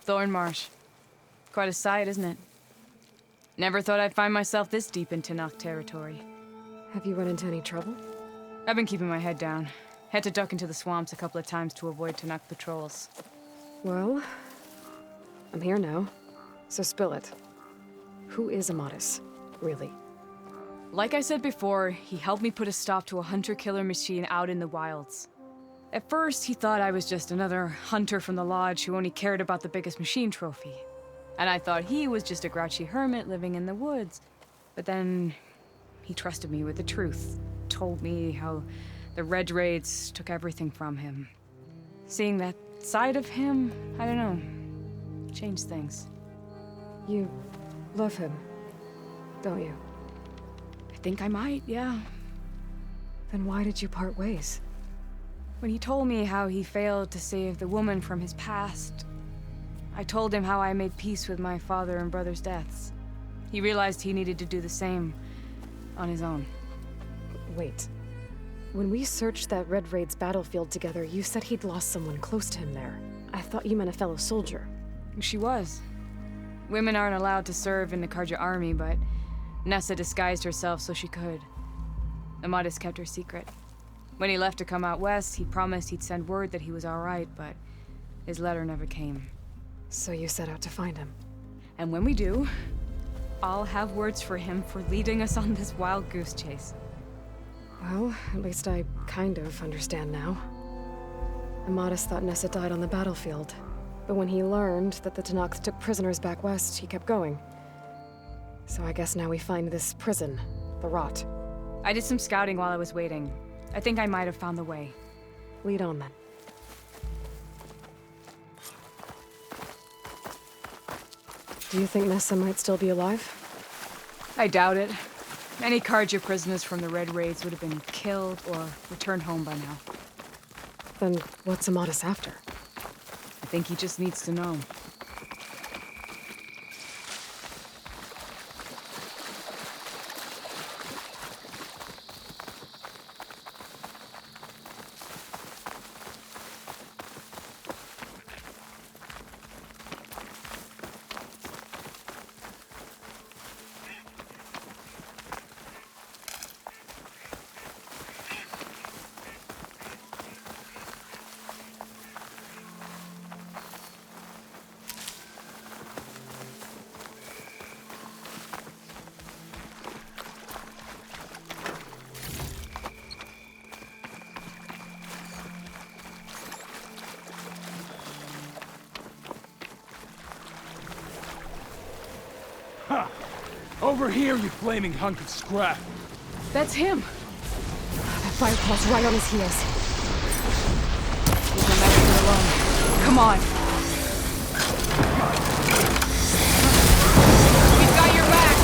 Thorn Marsh. Quite a sight, isn't it? Never thought I'd find myself this deep in Tanakh territory. Have you run into any trouble? I've been keeping my head down. Had to duck into the swamps a couple of times to avoid Tanakh patrols. Well, I'm here now, so spill it. Who is Amatis, really? Like I said before, he helped me put a stop to a hunter-killer machine out in the wilds. At first, he thought I was just another hunter from the lodge who only cared about the biggest machine trophy. And I thought he was just a grouchy hermit living in the woods. But then, he trusted me with the truth. Told me how the Red Raids took everything from him. Seeing that side of him, I don't know, changed things. You love him, don't you? I think I might, yeah. Then why did you part ways? When he told me how he failed to save the woman from his past, I told him how I made peace with my father and brother's deaths. He realized he needed to do the same on his own. Wait. When we searched that Red Raid's battlefield together, you said he'd lost someone close to him there. I thought you meant a fellow soldier. She was. Women aren't allowed to serve in the Karja army, but Nessa disguised herself so she could. Amatis kept her secret. When he left to come out west, he promised he'd send word that he was all right, but his letter never came. So you set out to find him. And when we do, I'll have words for him for leading us on this wild goose chase. Well, at least I kind of understand now. Amatis thought Nessa died on the battlefield, but when he learned that the Tanakh took prisoners back west, he kept going. So I guess now we find this prison, the Rot. I did some scouting while I was waiting. I think I might have found the way. Lead on then. Do you think Nessa might still be alive? I doubt it. Any Karja prisoners from the Red Raids would have been killed or returned home by now. Then what's Amatis after? I think he just needs to know. Ha! Over here, you flaming hunk of scrap! That's him! That firecrawl's right on his heels. He's not alone. Come on! We've got your back!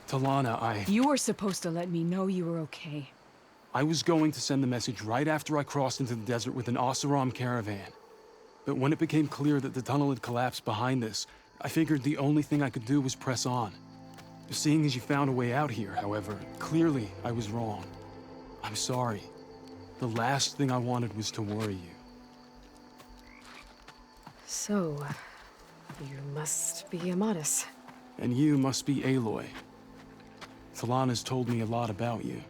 Talana, You were supposed to let me know you were okay. I was going to send the message right after I crossed into the desert with an Oseram caravan. But when it became clear that the tunnel had collapsed behind us, I figured the only thing I could do was press on. Seeing as you found a way out here, however, clearly I was wrong. I'm sorry. The last thing I wanted was to worry you. So, you must be Amatis. And you must be Aloy. Talana's told me a lot about you.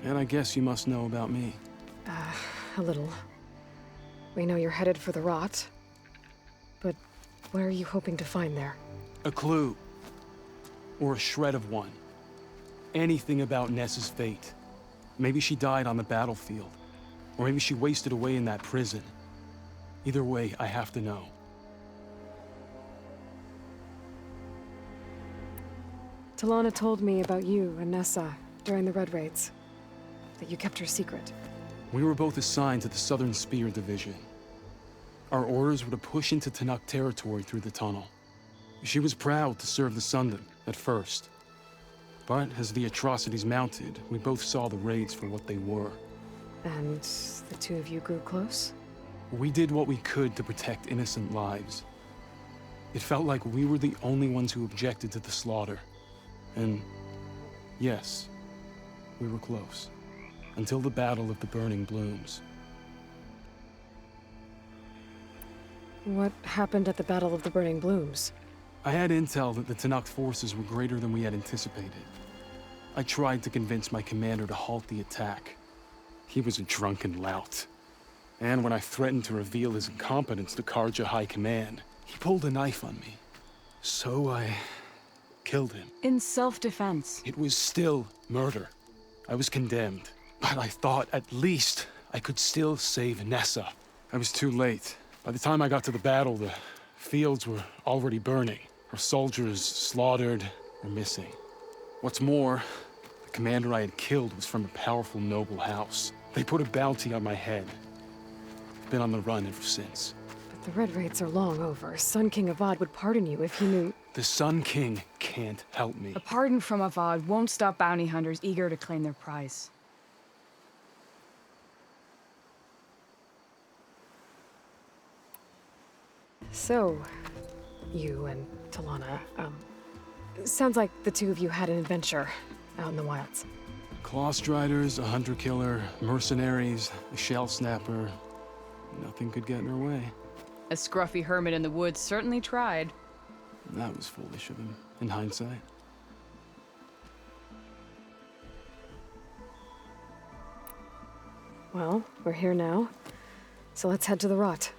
And I guess you must know about me. A little. We know you're headed for the rot. But what are you hoping to find there? A clue. Or a shred of one. Anything about Ness's fate. Maybe she died on the battlefield. Or maybe she wasted away in that prison. Either way, I have to know. Talana told me about you and Nessa during the Red Raids. That you kept her secret. We were both assigned to the Southern Spear Division. Our orders were to push into Tanakh territory through the tunnel. She was proud to serve the Sundom at first. But as the atrocities mounted, we both saw the raids for what they were. And the two of you grew close? We did what we could to protect innocent lives. It felt like we were the only ones who objected to the slaughter. And yes, we were close. Until the Battle of the Burning Blooms. What happened at the Battle of the Burning Blooms? I had intel that the Tanakh forces were greater than we had anticipated. I tried to convince my commander to halt the attack. He was a drunken lout. And when I threatened to reveal his incompetence to Karja High Command, he pulled a knife on me. So I killed him. In self-defense. It was still murder. I was condemned. But I thought at least I could still save Nessa. I was too late. By the time I got to the battle, the fields were already burning. Our soldiers slaughtered or missing. What's more, the commander I had killed was from a powerful noble house. They put a bounty on my head. I've been on the run ever since. But the Red Raids are long over. Sun King Avad would pardon you if he knew... The Sun King can't help me. A pardon from Avad won't stop bounty hunters eager to claim their prize. So, you and Talana, sounds like the two of you had an adventure out in the wilds. Clawstriders, a hunter-killer, mercenaries, a shell snapper. Nothing could get in her way. A scruffy hermit in the woods certainly tried. That was foolish of him, in hindsight. Well, we're here now, so let's head to the rot.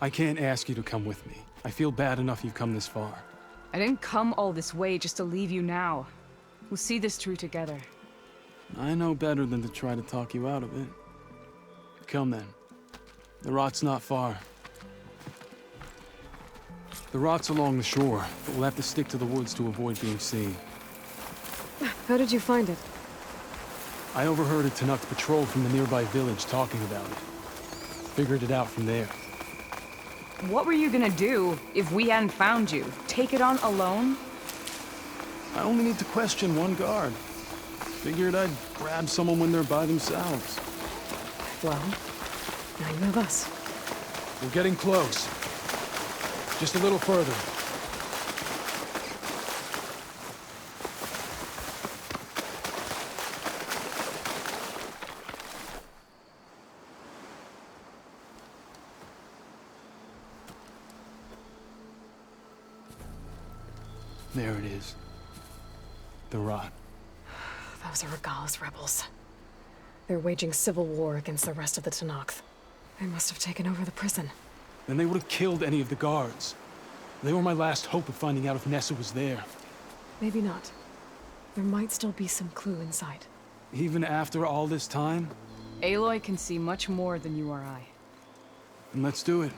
I can't ask you to come with me. I feel bad enough you've come this far. I didn't come all this way just to leave you now. We'll see this through together. I know better than to try to talk you out of it. Come then. The rot's not far. The rot's along the shore, but we'll have to stick to the woods to avoid being seen. How did you find it? I overheard a Tanakh patrol from the nearby village talking about it. Figured it out from there. What were you gonna do if we hadn't found you? Take it on alone? I only need to question one guard. Figured I'd grab someone when they're by themselves. Well, now you have us. We're getting close. Just a little further. There it is. The rot. Those are Regal's rebels. They're waging civil war against the rest of the Tanakh. They must have taken over the prison. Then they would have killed any of the guards. They were my last hope of finding out if Nessa was there. Maybe not. There might still be some clue inside. Even after all this time? Aloy can see much more than you or I. Then let's do it.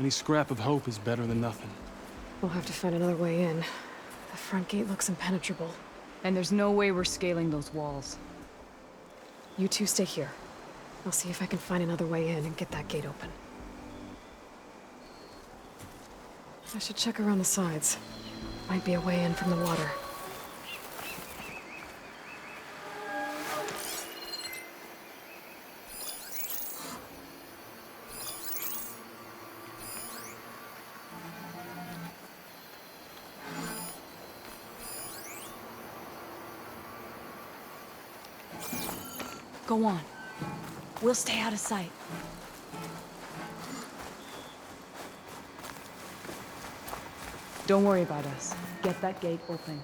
Any scrap of hope is better than nothing. We'll have to find another way in. The front gate looks impenetrable. And there's no way we're scaling those walls. You two stay here. I'll see if I can find another way in and get that gate open. I should check around the sides. Might be a way in from the water. Go on. We'll stay out of sight. Don't worry about us. Get that gate open.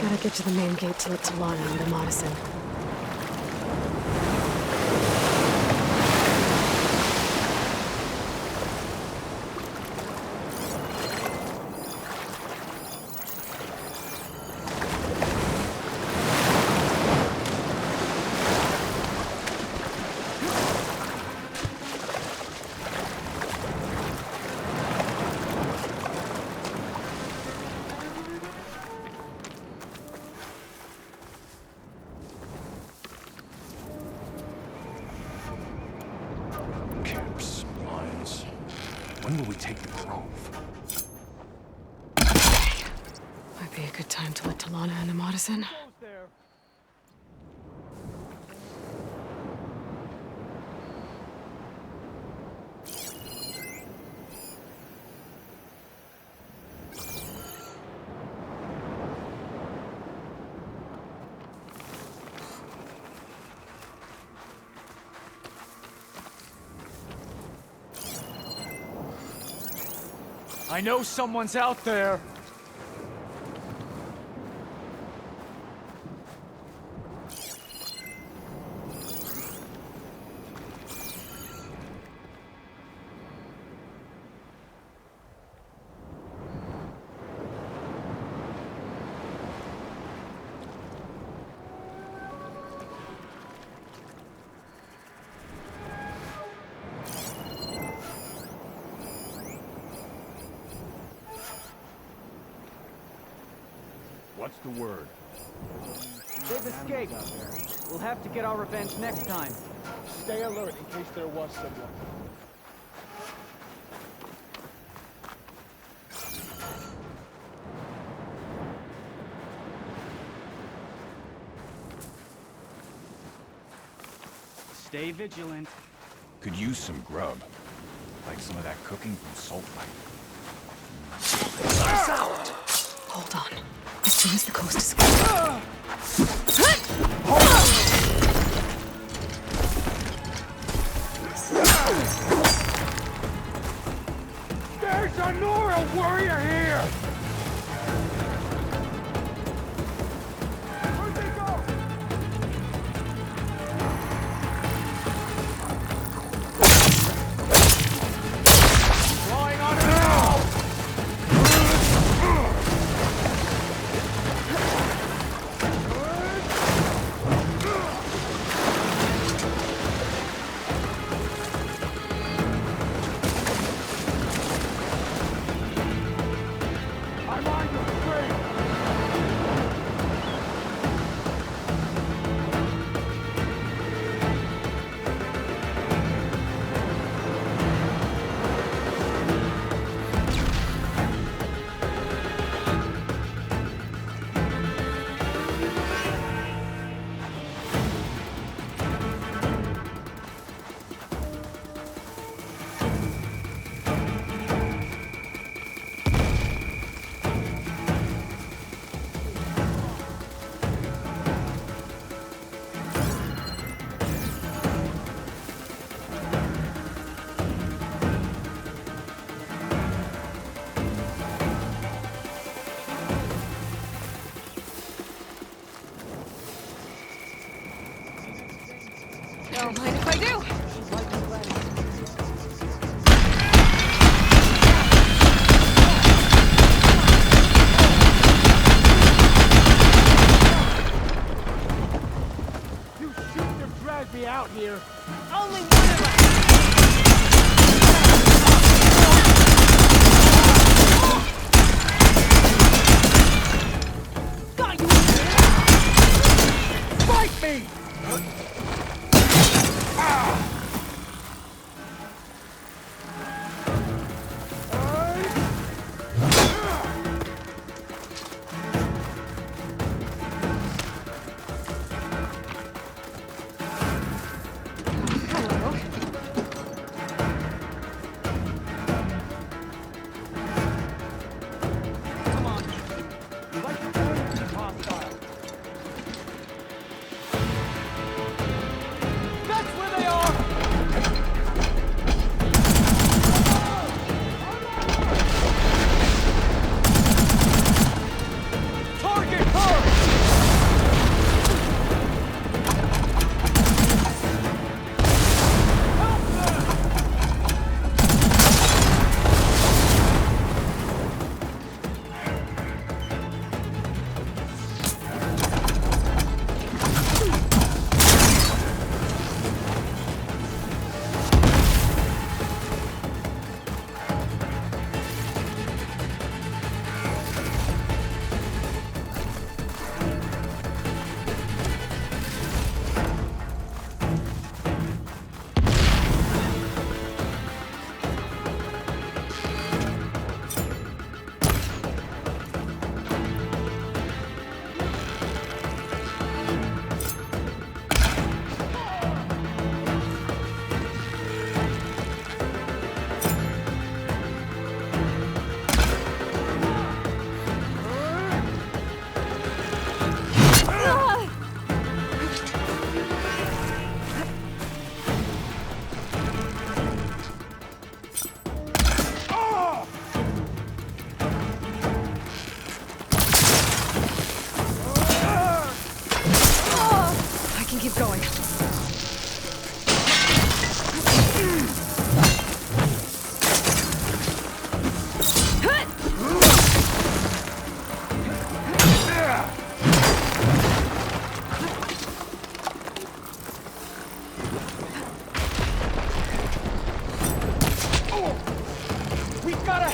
Gotta get to the main gate to let Talana into Madison. Camps, lines. When will we take the grove? Might be a good time to let Talana into Madison. I know someone's out there! What's the word? They've escaped. We'll have to get our revenge next time. Stay alert in case there was someone. Stay vigilant. Could use some grub. Like some of that cooking from Salt Lake. Hold on. As soon as the coast is clear. There's a Nora warrior here! Where'd they go? Flying on it now!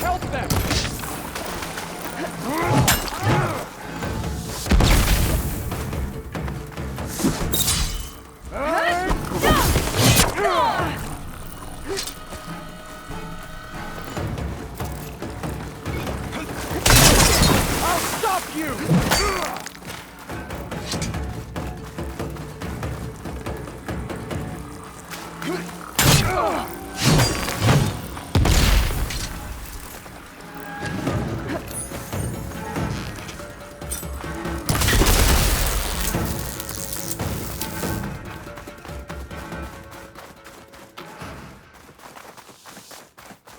help them! I'll stop you!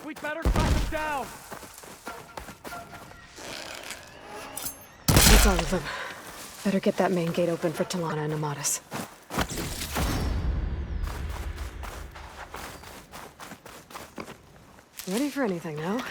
We'd better track him down! That's all of them. Better get that main gate open for Talana and Amatis. Ready for anything now?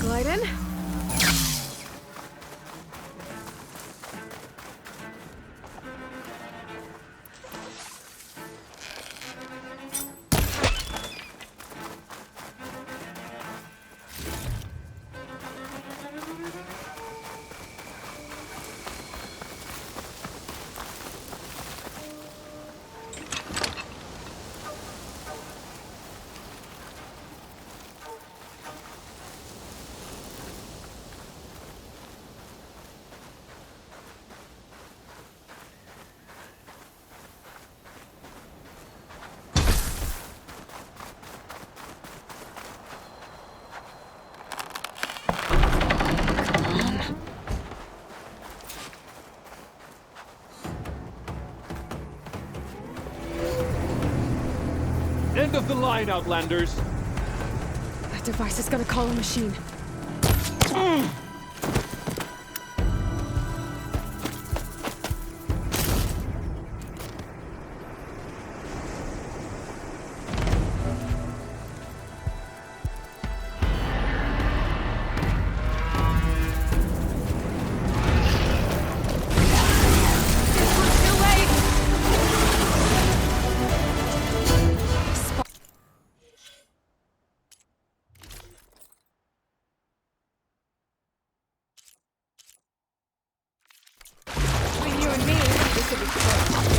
Glide in. End of the line, Outlanders! That device is gonna call a machine. Between you and me, this will be close.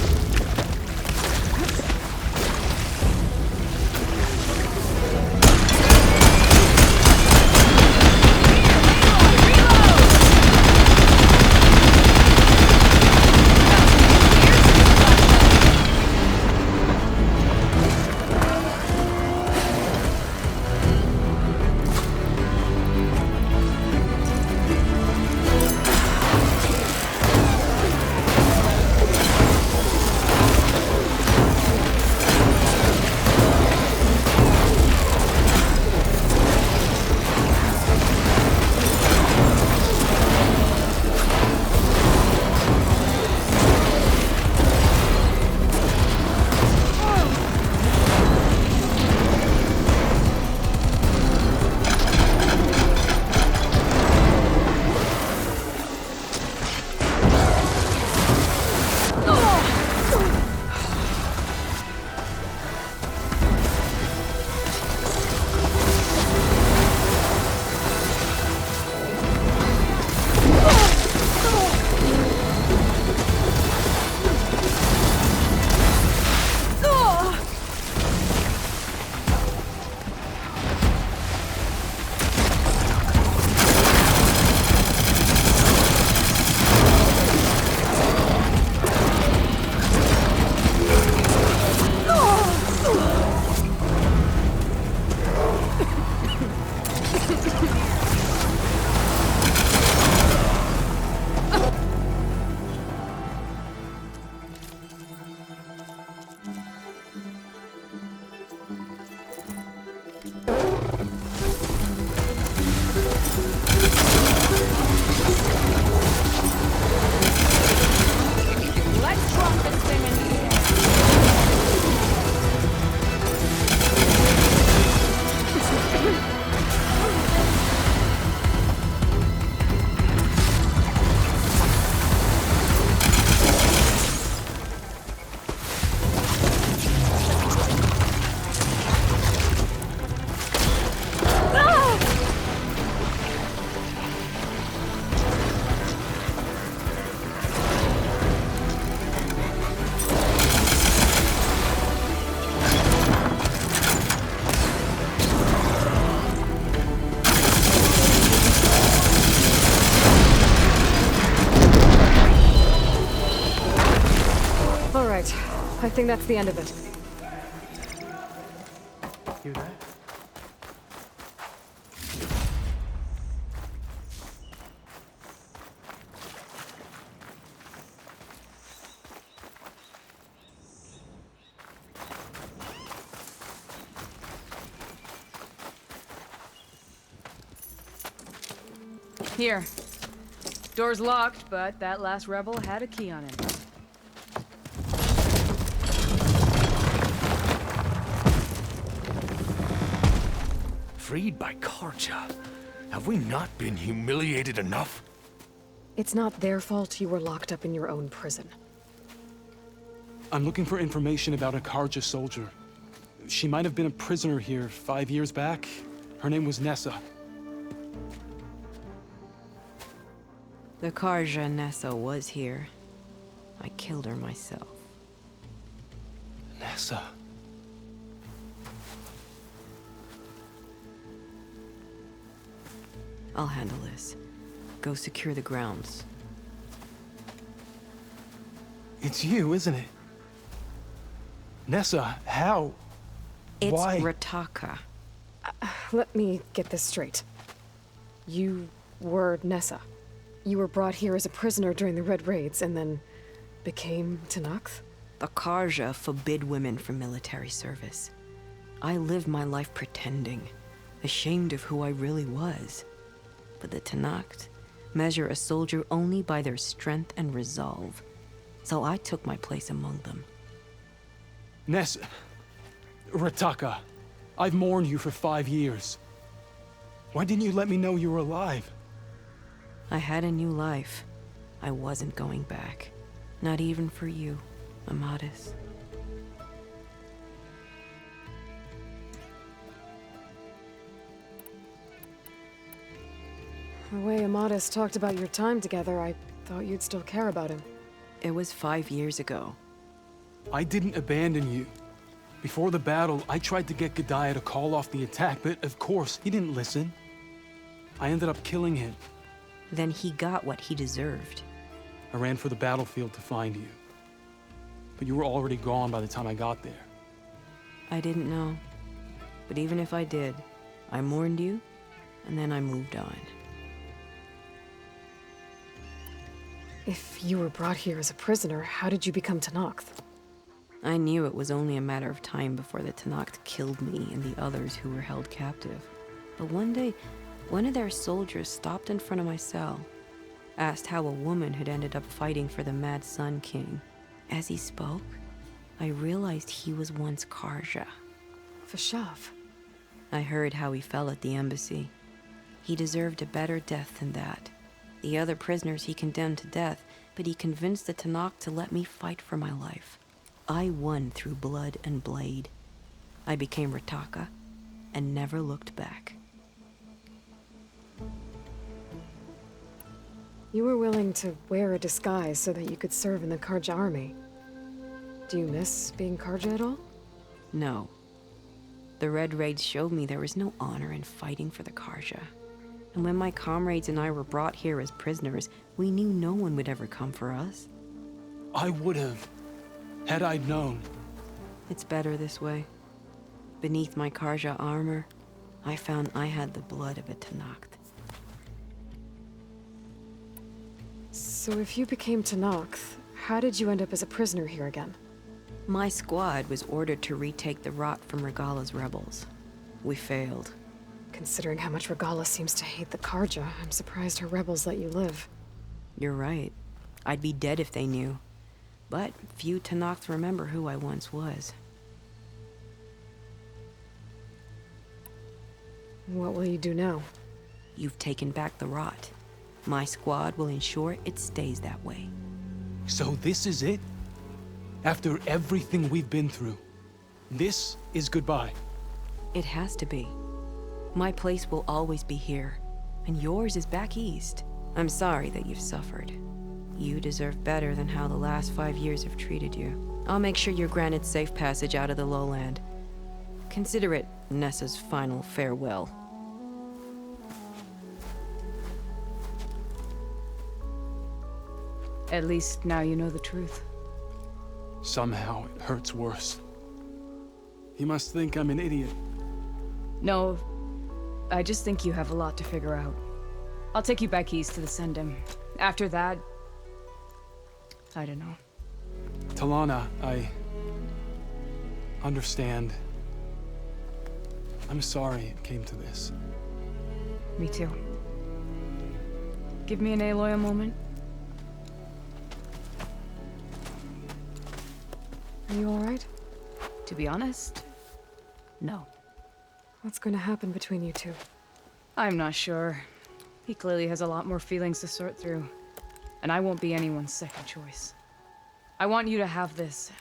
I think that's the end of it. Hear that? Here. Door's locked, but that last rebel had a key on it. Freed by Karja? Have we not been humiliated enough? It's not their fault you were locked up in your own prison. I'm looking for information about a Karja soldier. She might have been a prisoner here 5 years back. Her name was Nessa. The Karja Nessa was here. I killed her myself. Nessa. I'll handle this. Go secure the grounds. It's you, isn't it? Nessa, how? It's Why? Rataka. Let me get this straight. You were Nessa. You were brought here as a prisoner during the Red Raids and then became Tenakth? The Karja forbid women from military service. I lived my life pretending, ashamed of who I really was. But the Tenakth measure a soldier only by their strength and resolve. So I took my place among them. Nessa. Rataka. I've mourned you for 5 years. Why didn't you let me know you were alive? I had a new life. I wasn't going back. Not even for you, Amadis. The way Amadis talked about your time together, I thought you'd still care about him. It was 5 years ago. I didn't abandon you. Before the battle, I tried to get Godiah to call off the attack, but of course, he didn't listen. I ended up killing him. Then he got what he deserved. I ran for the battlefield to find you. But you were already gone by the time I got there. I didn't know. But even if I did, I mourned you, and then I moved on. If you were brought here as a prisoner, how did you become Tenakth? I knew it was only a matter of time before the Tenakth killed me and the others who were held captive. But one day, one of their soldiers stopped in front of my cell, asked how a woman had ended up fighting for the Mad Sun King. As he spoke, I realized he was once Karja. Vashav. I heard how he fell at the embassy. He deserved a better death than that. The other prisoners he condemned to death, but he convinced the Tenakth to let me fight for my life. I won through blood and blade. I became Rataka and never looked back. You were willing to wear a disguise so that you could serve in the Karja army. Do you miss being Karja at all? No. The Red Raids showed me there was no honor in fighting for the Karja. And when my comrades and I were brought here as prisoners, we knew no one would ever come for us. I would have, had I known. It's better this way. Beneath my Karja armor, I found I had the blood of a Tenakth. So if you became Tenakth, how did you end up as a prisoner here again? My squad was ordered to retake the Rot from Regala's rebels. We failed. Considering how much Regala seems to hate the Karja, I'm surprised her rebels let you live. You're right. I'd be dead if they knew. But few Tenakth remember who I once was. What will you do now? You've taken back the Rot. My squad will ensure it stays that way. So this is it? After everything we've been through, this is goodbye. It has to be. My place will always be here, and yours is back east. I'm sorry that you've suffered. You deserve better than how the last 5 years have treated you. I'll make sure you're granted safe passage out of the lowland. Consider it Nessa's final farewell. At least now you know the truth. somehow it hurts worse. He must think I'm an idiot. No, I just think you have a lot to figure out. I'll take you back east to the Sending. After that, I don't know. Talana, I understand. I'm sorry it came to this. Me too. Give me an Aloy a moment. Are you alright? To be honest, no. What's going to happen between you two? I'm not sure. He clearly has a lot more feelings to sort through. And I won't be anyone's second choice. I want you to have this,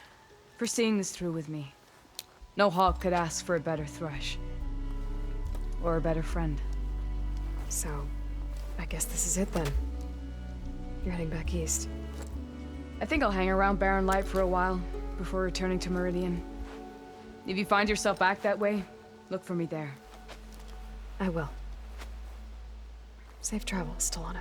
for seeing this through with me. No hawk could ask for a better thrush. Or a better friend. So, I guess this is it then. You're heading back east. I think I'll hang around Barren Light for a while, before returning to Meridian. If you find yourself back that way, look for me there. I will. Safe travels, Talana.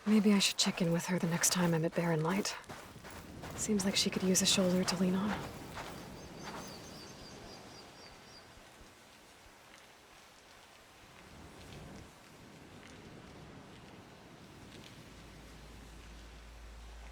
Maybe I should check in with her the next time I'm at Barren Light. Seems like she could use a shoulder to lean on.